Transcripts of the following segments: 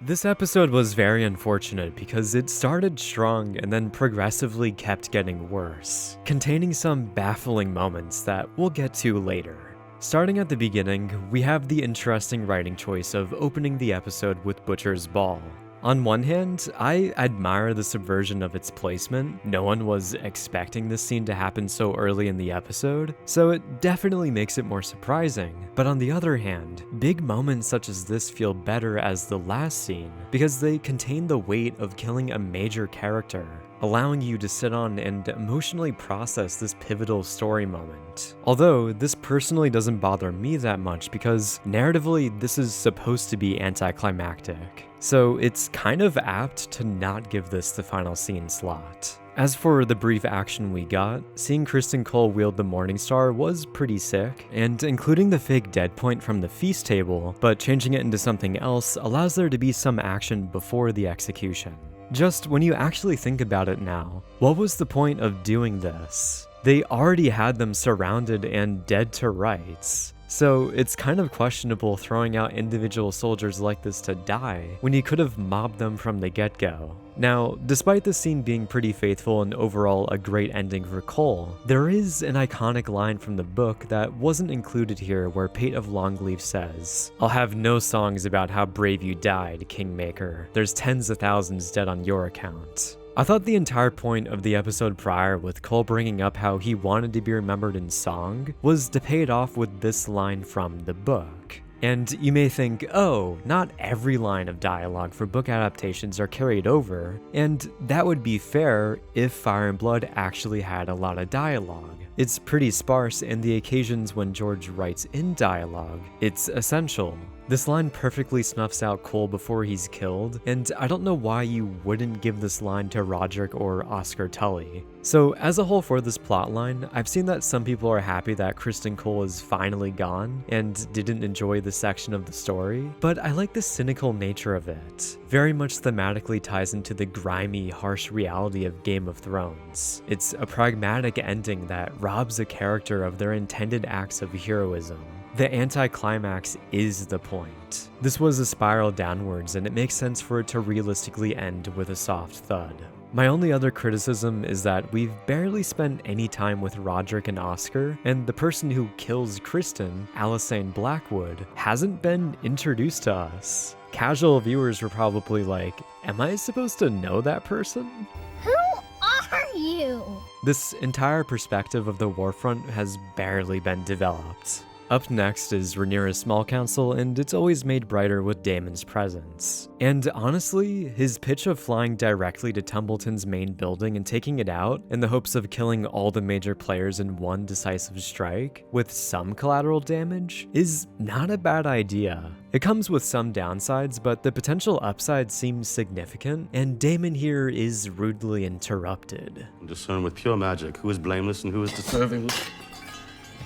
This episode was very unfortunate because it started strong and then progressively kept getting worse, containing some baffling moments that we'll get to later. Starting at the beginning, we have the interesting writing choice of opening the episode with Butcher's Ball. On one hand, I admire the subversion of its placement. No one was expecting this scene to happen so early in the episode, so it definitely makes it more surprising. But on the other hand, big moments such as this feel better as the last scene because they contain the weight of killing a major character, allowing you to sit on and emotionally process this pivotal story moment. Although, this personally doesn't bother me that much because narratively this is supposed to be anticlimactic. So it's kind of apt to not give this the final scene slot. As for the brief action we got, seeing Criston Cole wield the Morningstar was pretty sick, and including the fake dead point from the feast table, but changing it into something else allows there to be some action before the execution. Just when you actually think about it now, what was the point of doing this? They already had them surrounded and dead to rights. So it's kind of questionable throwing out individual soldiers like this to die when you could have mobbed them from the get-go. Now, despite the scene being pretty faithful and overall a great ending for Cole, there is an iconic line from the book that wasn't included here where Pate of Longleaf says, "I'll have no songs about how brave you died, Kingmaker. There's tens of thousands dead on your account." I thought the entire point of the episode prior with Cole bringing up how he wanted to be remembered in song was to pay it off with this line from the book. And you may think, oh, not every line of dialogue for book adaptations are carried over, and that would be fair if Fire and Blood actually had a lot of dialogue. It's pretty sparse, and the occasions when George writes in dialogue, it's essential. This line perfectly snuffs out Cole before he's killed, and I don't know why you wouldn't give this line to Roderick or Oscar Tully. So as a whole for this plotline, I've seen that some people are happy that Criston Cole is finally gone and didn't enjoy this section of the story, but I like the cynical nature of it. Very much thematically ties into the grimy, harsh reality of Game of Thrones. It's a pragmatic ending that robs a character of their intended acts of heroism. The anticlimax is the point. This was a spiral downwards, and it makes sense for it to realistically end with a soft thud. My only other criticism is that we've barely spent any time with Roderick and Oscar, and the person who kills Criston, Alicent Blackwood, hasn't been introduced to us. Casual viewers were probably like, am I supposed to know that person? Who are you? This entire perspective of the Warfront has barely been developed. Up next is Rhaenyra's small council, and it's always made brighter with Daemon's presence. And honestly, his pitch of flying directly to Tumbleton's main building and taking it out in the hopes of killing all the major players in one decisive strike, with some collateral damage, is not a bad idea. It comes with some downsides, but the potential upside seems significant, and Daemon here is rudely interrupted. Discern with pure magic who is blameless and who is deserving.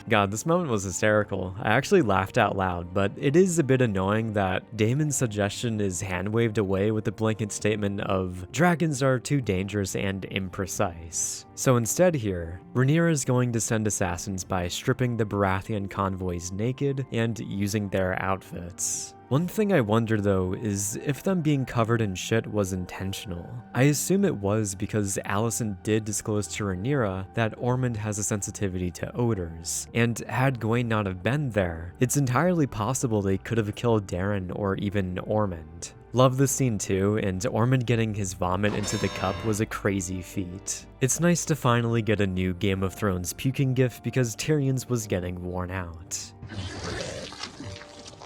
God, this moment was hysterical. I actually laughed out loud, but it is a bit annoying that Daemon's suggestion is hand-waved away with the blanket statement of dragons are too dangerous and imprecise. So instead here, Rhaenyra is going to send assassins by stripping the Baratheon convoys naked and using their outfits. One thing I wonder though is if them being covered in shit was intentional. I assume it was because Alicent did disclose to Rhaenyra that Ormond has a sensitivity to odors, and had Gawain not have been there, it's entirely possible they could have killed Daeron or even Ormond. Love this scene too, and Ormond getting his vomit into the cup was a crazy feat. It's nice to finally get a new Game of Thrones puking gif because Tyrion's was getting worn out.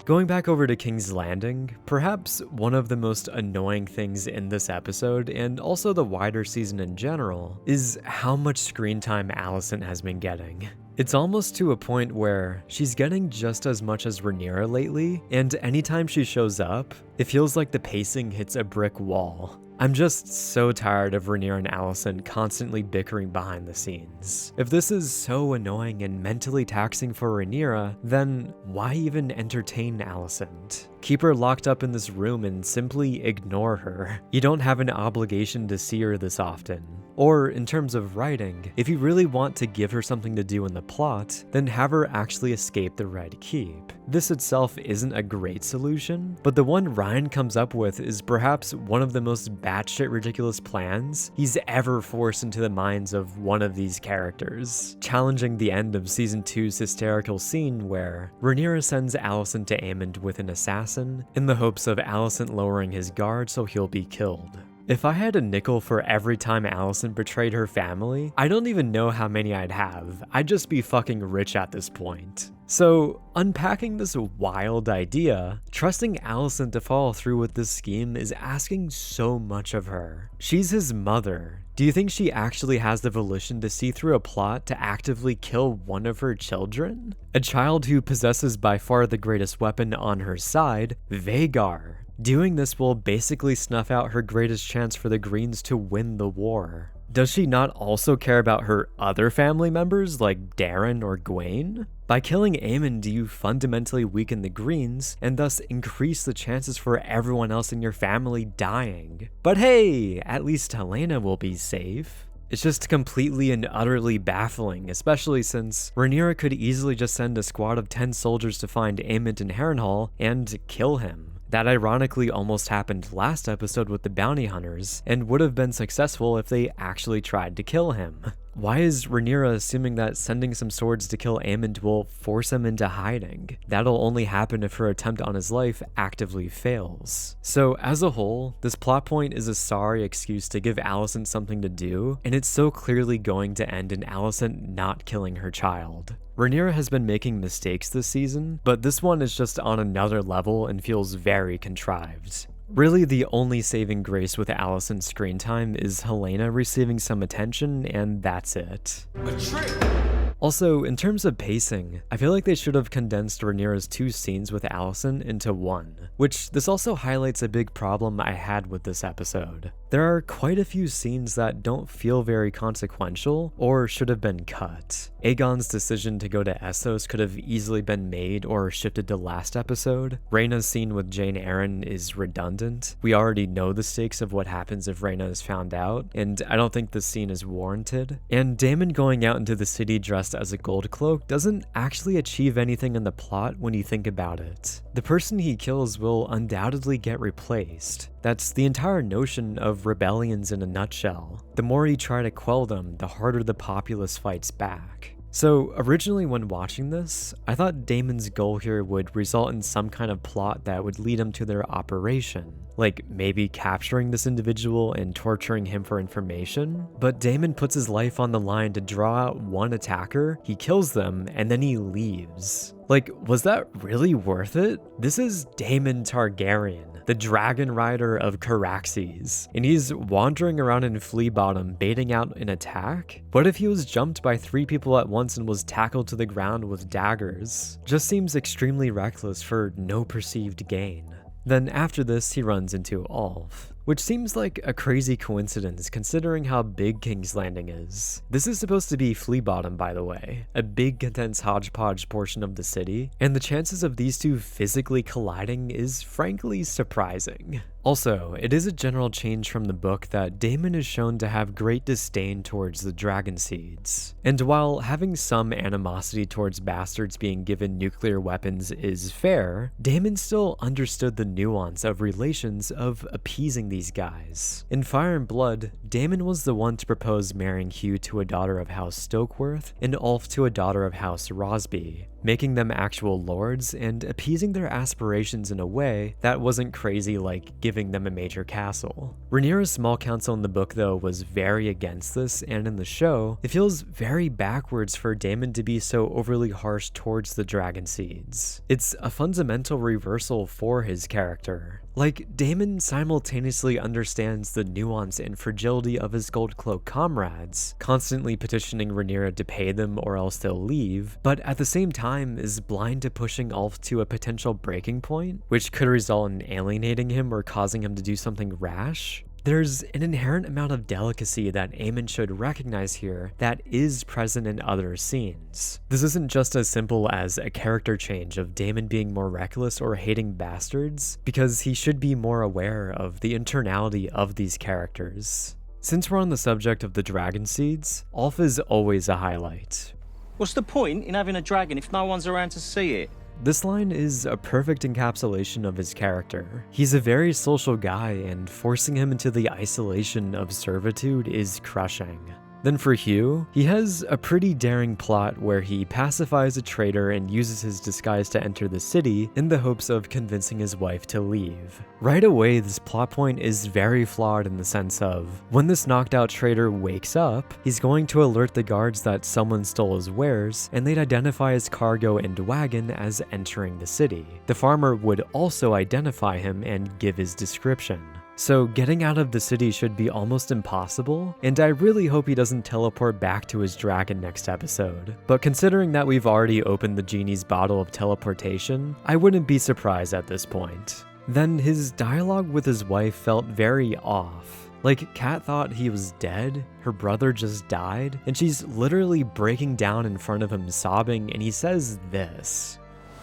Going back over to King's Landing, perhaps one of the most annoying things in this episode, and also the wider season in general, is how much screen time Alicent has been getting. It's almost to a point where she's getting just as much as Rhaenyra lately, and anytime she shows up, it feels like the pacing hits a brick wall. I'm just so tired of Rhaenyra and Alicent constantly bickering behind the scenes. If this is so annoying and mentally taxing for Rhaenyra, then why even entertain Alicent? Keep her locked up in this room and simply ignore her. You don't have an obligation to see her this often. Or, in terms of writing, if you really want to give her something to do in the plot, then have her actually escape the Red Keep. This itself isn't a great solution, but the one Ryan comes up with is perhaps one of the most batshit ridiculous plans he's ever forced into the minds of one of these characters, challenging the end of Season 2's hysterical scene where Rhaenyra sends Alicent to Aemond with an assassin in the hopes of Alicent lowering his guard so he'll be killed. If I had a nickel for every time Alicent betrayed her family, I don't even know how many I'd have. I'd just be fucking rich at this point. So, unpacking this wild idea, trusting Alicent to follow through with this scheme is asking so much of her. She's his mother. Do you think she actually has the volition to see through a plot to actively kill one of her children? A child who possesses by far the greatest weapon on her side, Vhagar. Doing this will basically snuff out her greatest chance for the Greens to win the war. Does she not also care about her other family members like Darren or Gwaine? By killing Aemond, do you fundamentally weaken the Greens and thus increase the chances for everyone else in your family dying? But hey, at least Helaena will be safe. It's just completely and utterly baffling, especially since Rhaenyra could easily just send a squad of 10 soldiers to find Aemond in Harrenhal and kill him. That ironically almost happened last episode with the bounty hunters, and would have been successful if they actually tried to kill him. Why is Rhaenyra assuming that sending some swords to kill Aemond will force him into hiding? That'll only happen if her attempt on his life actively fails. So as a whole, this plot point is a sorry excuse to give Alicent something to do, and it's so clearly going to end in Alicent not killing her child. Rhaenyra has been making mistakes this season, but this one is just on another level and feels very contrived. Really, the only saving grace with Alicent's screen time is Helaena receiving some attention, and that's it. A trick! Also, in terms of pacing, I feel like they should have condensed Rhaenyra's 2 scenes with Alicent into one, which this also highlights a big problem I had with this episode. There are quite a few scenes that don't feel very consequential or should have been cut. Aegon's decision to go to Essos could have easily been made or shifted to last episode. Rhaena's scene with Jane Arryn is redundant. We already know the stakes of what happens if Rhaena is found out, and I don't think this scene is warranted. And Daemon going out into the city dressed as a gold cloak doesn't actually achieve anything in the plot when you think about it. The person he kills will undoubtedly get replaced. That's the entire notion of rebellions in a nutshell. The more you try to quell them, the harder the populace fights back. So originally when watching this, I thought Daemon's goal here would result in some kind of plot that would lead him to their operation, like maybe capturing this individual and torturing him for information. But Daemon puts his life on the line to draw out one attacker, he kills them, and then he leaves. Like, was that really worth it? This is Daemon Targaryen, the dragon rider of Caraxes, and he's wandering around in Flea Bottom baiting out an attack? What if he was jumped by 3 people at once and was tackled to the ground with daggers? Just seems extremely reckless for no perceived gain. Then after this, he runs into Ulf, which seems like a crazy coincidence considering how big King's Landing is. This is supposed to be Flea Bottom, by the way, a big condensed hodgepodge portion of the city, and the chances of these two physically colliding is frankly surprising. Also, it is a general change from the book that Daemon is shown to have great disdain towards the Dragonseeds. And while having some animosity towards bastards being given nuclear weapons is fair, Daemon still understood the nuance of relations of appeasing these guys. In Fire and Blood, Daemon was the one to propose marrying Hugh to a daughter of House Stokeworth and Ulf to a daughter of House Rosby, making them actual lords and appeasing their aspirations in a way that wasn't crazy like giving them a major castle. Rhaenyra's small council in the book though was very against this, and in the show, it feels very backwards for Daemon to be so overly harsh towards the Dragonseeds. It's a fundamental reversal for his character. Like, Daemon simultaneously understands the nuance and fragility of his Gold Cloak comrades, constantly petitioning Rhaenyra to pay them or else they'll leave, but at the same time is blind to pushing Ulf to a potential breaking point, which could result in alienating him or causing him to do something rash. There's an inherent amount of delicacy that Aemon should recognize here that is present in other scenes. This isn't just as simple as a character change of Daemon being more reckless or hating bastards, because he should be more aware of the internality of these characters. Since we're on the subject of the dragon seeds, Ulf is always a highlight. What's the point in having a dragon if no one's around to see it? This line is a perfect encapsulation of his character. He's a very social guy, and forcing him into the isolation of servitude is crushing. Then for Hugh, he has a pretty daring plot where he pacifies a traitor and uses his disguise to enter the city in the hopes of convincing his wife to leave. Right away, this plot point is very flawed in the sense of, when this knocked out traitor wakes up, he's going to alert the guards that someone stole his wares, and they'd identify his cargo and wagon as entering the city. The farmer would also identify him and give his description. So getting out of the city should be almost impossible, and I really hope he doesn't teleport back to his dragon next episode. But considering that we've already opened the genie's bottle of teleportation, I wouldn't be surprised at this point. Then his dialogue with his wife felt very off. Like, Kat thought he was dead, her brother just died, and she's literally breaking down in front of him sobbing, and he says this.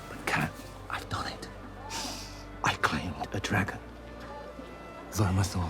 But Kat, I've done it. I claimed a dragon. Vermithor,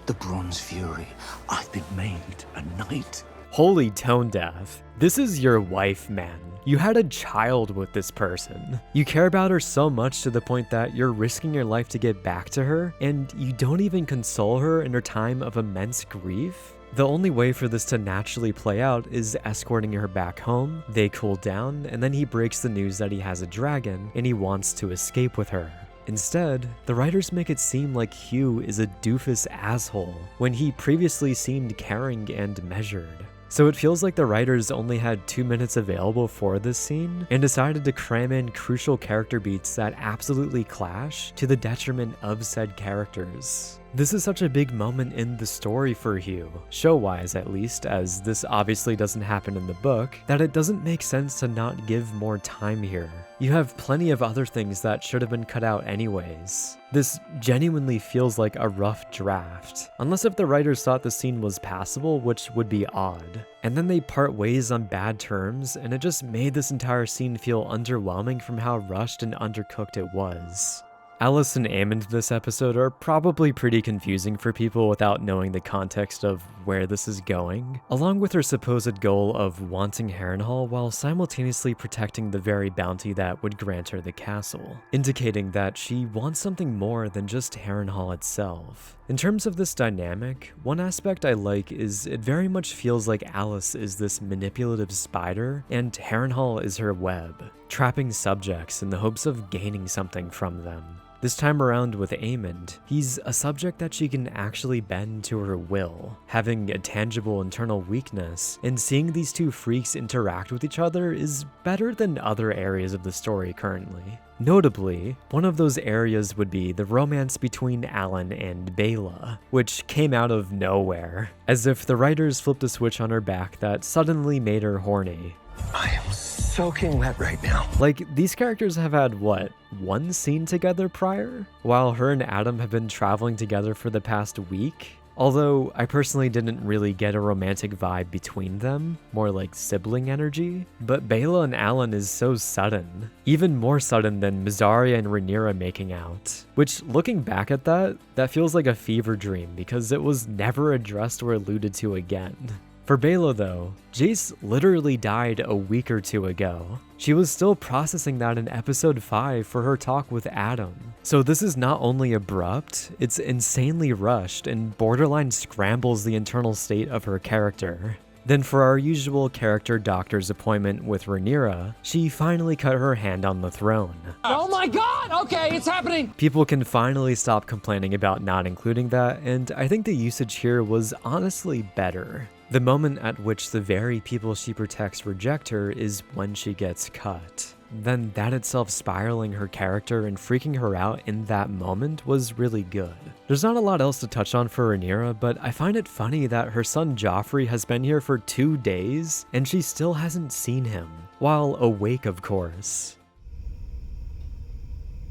the Bronze Fury. I've been made a knight. Holy tone deaf. This is your wife, man. You had a child with this person. You care about her so much to the point that you're risking your life to get back to her, and you don't even console her in her time of immense grief? The only way for this to naturally play out is escorting her back home, they cool down, and then he breaks the news that he has a dragon and he wants to escape with her. Instead, the writers make it seem like Hugh is a doofus asshole, when he previously seemed caring and measured. So it feels like the writers only had 2 minutes available for this scene, and decided to cram in crucial character beats that absolutely clash to the detriment of said characters. This is such a big moment in the story for Hugh, show-wise at least, as this obviously doesn't happen in the book, that it doesn't make sense to not give more time here. You have plenty of other things that should have been cut out anyways. This genuinely feels like a rough draft, unless if the writers thought the scene was passable, which would be odd. And then they part ways on bad terms, and it just made this entire scene feel underwhelming from how rushed and undercooked it was. Alicent and Aemon in this episode are probably pretty confusing for people without knowing the context of where this is going, along with her supposed goal of wanting Harrenhal while simultaneously protecting the very bounty that would grant her the castle, indicating that she wants something more than just Harrenhal itself. In terms of this dynamic, one aspect I like is it very much feels like Alice is this manipulative spider and Harrenhal is her web, trapping subjects in the hopes of gaining something from them. This time around with Aemon, he's a subject that she can actually bend to her will, having a tangible internal weakness, and seeing these two freaks interact with each other is better than other areas of the story currently. Notably, one of those areas would be the romance between Alan and Bela, which came out of nowhere, as if the writers flipped a switch on her back that suddenly made her horny. I am soaking wet right now. Like, these characters have had, what, one scene together prior? While her and Adam have been traveling together for the past week? Although, I personally didn't really get a romantic vibe between them, more like sibling energy. But Bela and Alan is so sudden. Even more sudden than Mysaria and Rhaenyra making out. Which, looking back at that feels like a fever dream because it was never addressed or alluded to again. For Bela though, Jace literally died a week or two ago. She was still processing that in episode 5 for her talk with Adam. So this is not only abrupt, it's insanely rushed and borderline scrambles the internal state of her character. Then for our usual character doctor's appointment with Rhaenyra, she finally cut her hand on the throne. Oh my god! Okay, it's happening! People can finally stop complaining about not including that, and I think the usage here was honestly better. The moment at which the very people she protects reject her is when she gets cut. Then that itself spiraling her character and freaking her out in that moment was really good. There's not a lot else to touch on for Rhaenyra, but I find it funny that her son Joffrey has been here for 2 days and she still hasn't seen him, while awake of course.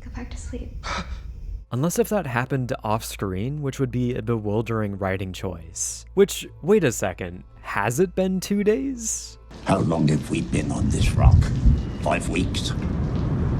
Go back to sleep. unless if that happened off-screen, which would be a bewildering writing choice. Which, wait a second, has it been 2 days? How long have we been on this rock? 5 weeks?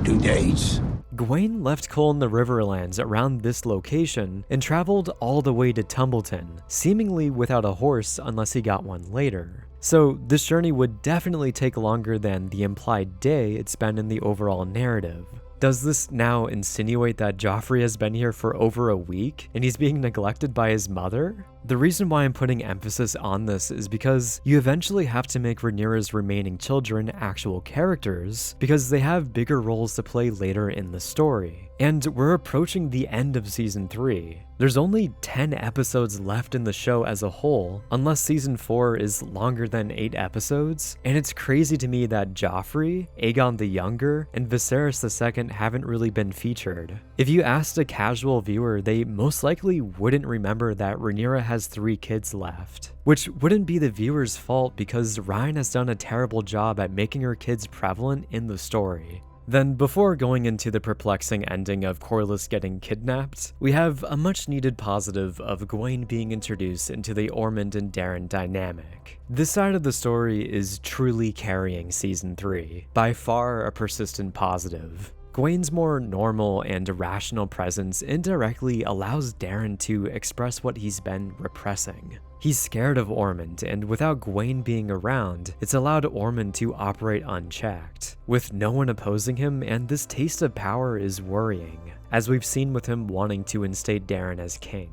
2 days? Gawain left Cole in the Riverlands around this location and traveled all the way to Tumbleton, seemingly without a horse unless he got one later. So this journey would definitely take longer than the implied day it's been in the overall narrative. Does this now insinuate that Joffrey has been here for over a week and he's being neglected by his mother? The reason why I'm putting emphasis on this is because you eventually have to make Rhaenyra's remaining children actual characters because they have bigger roles to play later in the story. And we're approaching the end of season 3. There's only 10 episodes left in the show as a whole, unless season 4 is longer than 8 episodes, and it's crazy to me that Joffrey, Aegon the Younger, and Viserys II haven't really been featured. If you asked a casual viewer, they most likely wouldn't remember that Rhaenyra has 3 kids left. Which wouldn't be the viewer's fault because Ryan has done a terrible job at making her kids prevalent in the story. Then, before going into the perplexing ending of Corlys getting kidnapped, we have a much-needed positive of Gawain being introduced into the Ormond and Daemon dynamic. This side of the story is truly carrying Season 3, by far a persistent positive. Gawain's more normal and rational presence indirectly allows Daemon to express what he's been repressing. He's scared of Ormond, and without Gawain being around, it's allowed Ormond to operate unchecked, with no one opposing him, and this taste of power is worrying, as we've seen with him wanting to instate Daemon as king.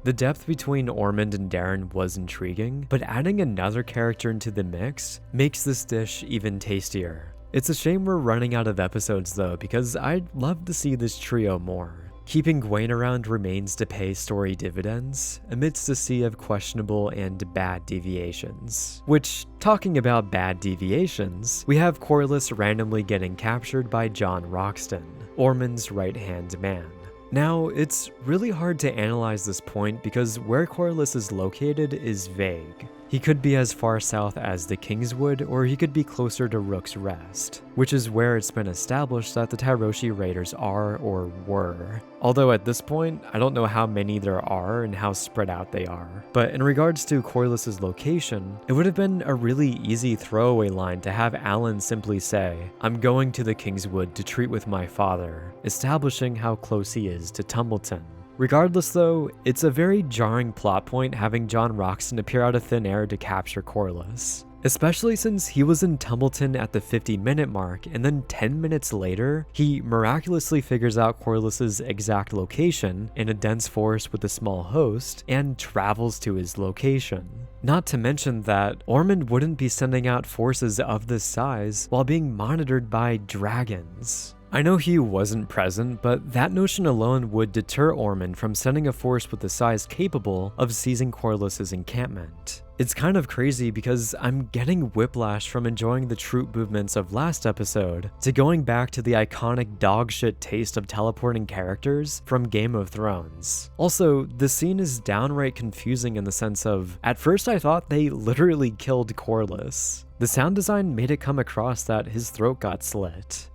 The depth between Ormond and Daemon was intriguing, but adding another character into the mix makes this dish even tastier. It's a shame we're running out of episodes though, because I'd love to see this trio more. Keeping Gawain around remains to pay story dividends, amidst a sea of questionable and bad deviations. Which, talking about bad deviations, we have Corlys randomly getting captured by Jon Roxton, Ormond's right-hand man. Now, it's really hard to analyze this point because where Corlys is located is vague. He could be as far south as the Kingswood, or he could be closer to Rook's Rest, which is where it's been established that the Tyroshi raiders are or were. Although at this point, I don't know how many there are and how spread out they are. But in regards to Corlys' location, it would have been a really easy throwaway line to have Alan simply say, "I'm going to the Kingswood to treat with my father," establishing how close he is to Tumbleton. Regardless though, it's a very jarring plot point having Jon Roxton appear out of thin air to capture Corlys. Especially since he was in Tumbleton at the 50-minute mark, and then 10 minutes later, he miraculously figures out Corlys' exact location in a dense forest with a small host, and travels to his location. Not to mention that Ormond wouldn't be sending out forces of this size while being monitored by dragons. I know Hugh wasn't present, but that notion alone would deter Ormond from sending a force with the size capable of seizing Corlys' encampment. It's kind of crazy because I'm getting whiplash from enjoying the troop movements of last episode to going back to the iconic dogshit taste of teleporting characters from Game of Thrones. Also, the scene is downright confusing in the sense of, at first I thought they literally killed Corlys. The sound design made it come across that his throat got slit.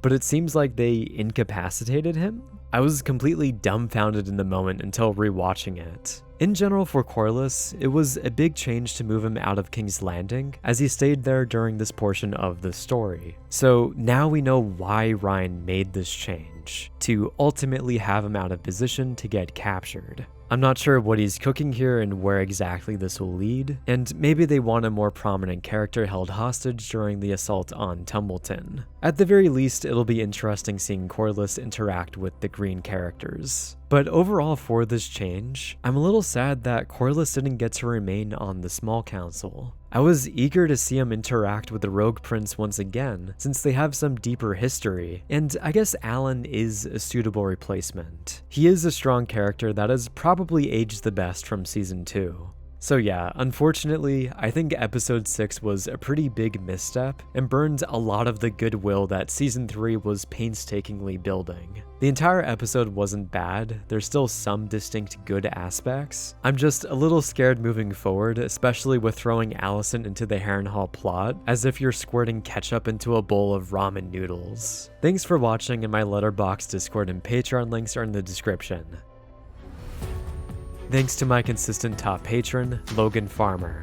But it seems like they incapacitated him? I was completely dumbfounded in the moment until rewatching it. In general for Corlys, it was a big change to move him out of King's Landing, as he stayed there during this portion of the story. So now we know why Ryan made this change, to ultimately have him out of position to get captured. I'm not sure what he's cooking here and where exactly this will lead, and maybe they want a more prominent character held hostage during the assault on Tumbleton. At the very least, it'll be interesting seeing Corlys interact with the green characters. But overall for this change, I'm a little sad that Corlys didn't get to remain on the Small Council. I was eager to see him interact with the Rogue Prince once again, since they have some deeper history, and I guess Alan is a suitable replacement. He is a strong character that has probably aged the best from Season 2. So yeah, unfortunately, I think episode 6 was a pretty big misstep and burned a lot of the goodwill that season 3 was painstakingly building. The entire episode wasn't bad, there's still some distinct good aspects. I'm just a little scared moving forward, especially with throwing Alicent into the Harrenhal plot, as if you're squirting ketchup into a bowl of ramen noodles. Thanks for watching, and my Letterboxd, Discord, and Patreon links are in the description. Thanks to my consistent top patron, Logan Farmer.